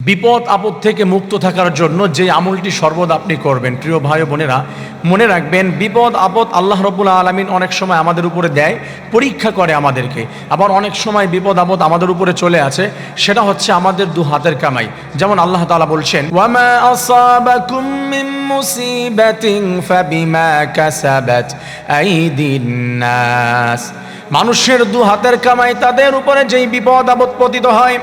বিপদ আপদ থেকে মুক্ত থাকার জন্য যে আমলটি সর্বদা আপনি করবেন, প্রিয় ভাই বোনেরা, মনে রাখবেন বিপদ আপদ আল্লাহ রাব্বুল আলামিন অনেক সময় আমাদের উপরে দেয়, পরীক্ষা করে আমাদেরকে। আবার অনেক সময় বিপদ আপদ আমাদের উপরে চলে আসে, সেটা হচ্ছে আমাদের দু হাতের কামাই। যেমন আল্লাহ তাআলা বলছেন, ওয়ামা আসাবাকুম মিন মুসিবাতিন ফাবিমা কাসাবাত আইদিন নাস। মানুষের দু হাতের কামাই, তাদের উপরে যেই বিপদ আপদ পতিত হয়।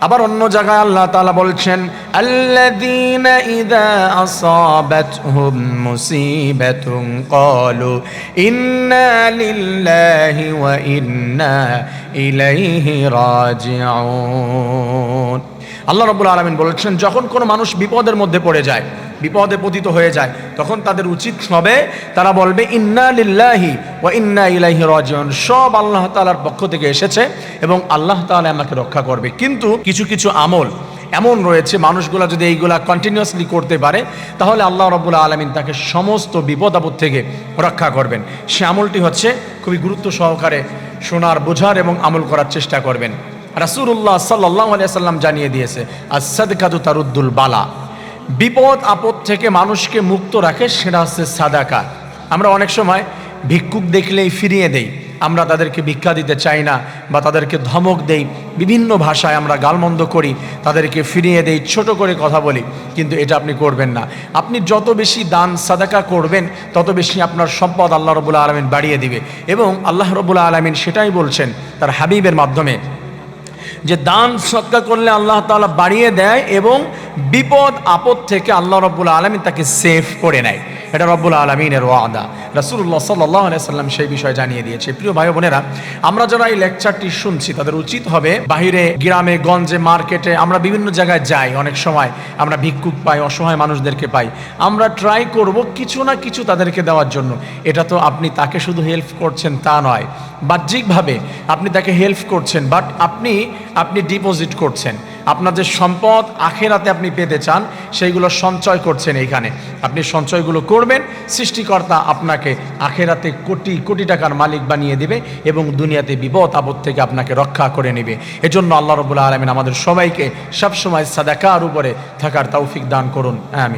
আবার অন্য জায়গায় আল্লাহ তাআলা বলছেন, আল্লাযীনা ইযা আসাবাতহুম মুসিবাতুন ক্বালু ইন্না লিল্লাহি ওয়া ইন্না ইলাইহি রাজিউন। আল্লাহ রাব্বুল আলামিন বলছেন, যখন কোনো মানুষ বিপদের মধ্যে পড়ে যায়, বিপদে পতিত হয়ে যায়, তখন তাদের উচিত হবে তারা বলবে ইন্না লিল্লাহি ওয়া ইন্না ইলাইহি রাজিউন। সব আল্লাহ তাআলার পক্ষ থেকে এসেছে এবং আল্লাহ তাআলা আমাকে রক্ষা করবে। কিন্তু কিছু কিছু আমল এমন রয়েছে, মানুষগুলা যদি এইগুলা কন্টিনিউয়াসলি করতে পারে, তাহলে আল্লাহ রাব্বুল আলামিন তাকে সমস্ত বিপদ আপদ থেকে রক্ষা করবেন। সে আমলটি হচ্ছে, খুবই গুরুত্ব সহকারে শোনার, বোঝার এবং আমল করার চেষ্টা করবেন। রাসূলুল্লাহ সাল্লাল্লাহু আলাইহি ওয়াসাল্লাম জানিয়ে দিয়েছে, আস-সাদকাতু তারুদ্দুল বালা। বিপদ আপদ থেকে মানুষকে মুক্ত রাখে, সেটা হচ্ছে সাদাকা। আমরা অনেক সময় ভিক্ষুক দেখলেই ফিরিয়ে দেই, আমরা তাদেরকে ভিক্ষা দিতে চাই না, বা তাদেরকে ধমক দেই, বিভিন্ন ভাষায় আমরা গালমন্দ করি, তাদেরকে ফিরিয়ে দেই, ছোট করে কথা বলি। কিন্তু এটা আপনি করবেন না। আপনি যত বেশি দান সাদাকা করবেন, তত বেশি আপনার সম্পদ আল্লাহ রাব্বুল আলামিন বাড়িয়ে দিবে। এবং আল্লাহ রাব্বুল আলামিন সেটাই বলছেন তার হাবিবের মাধ্যমে, যে দান সদকা করলে আল্লাহ তাআলা বাড়িয়ে দেয় এবং বিপদ আপদ থেকে আল্লাহ রাব্বুল আলামিন তাকে সেভ করে নেয়। এটা রাব্বুল আলামিনের ওয়াদা। রাসূলুল্লাহ সাল্লাল্লাহু আলাইহি সাল্লাম সেই বিষয় জানিয়ে দিয়েছে। প্রিয় ভাই বোনেরা, আমরা যারা এই লেকচারটি শুনছি, তাদের উচিত হবে বাহিরে, গ্রামে গঞ্জে, মার্কেটে, আমরা বিভিন্ন জায়গায় যাই, অনেক সময় আমরা ভিক্ষুক পাই, অসহায় মানুষদেরকে পাই। আমরা ট্রাই করব কিছু না কিছু তাদেরকে দেওয়ার জন্য। এটা তো আপনি তাকে শুধু হেল্প করছেন তা নয়, বাহ্যিকভাবে আপনি তাকে হেল্প করছেন, বাট আপনি ডিপোজিট করছেন। আপনার যে সম্পদ আখেরাতে আপনি পেতে চান, সেইগুলো সঞ্চয় করছেন এইখানে। আপনি সঞ্চয়গুলো করবেন, সৃষ্টিকর্তা আপনাকে আখেরাতে কোটি কোটি টাকার মালিক বানিয়ে দিবে এবং দুনিয়াতে বিপদ আপদ থেকে আপনাকে রক্ষা করে নেবে। এজন্য আল্লাহ রাব্বুল আলামিন আমাদের সবাইকে সবসময় সাদাকার উপরে থাকার তৌফিক দান করুন। আমিন।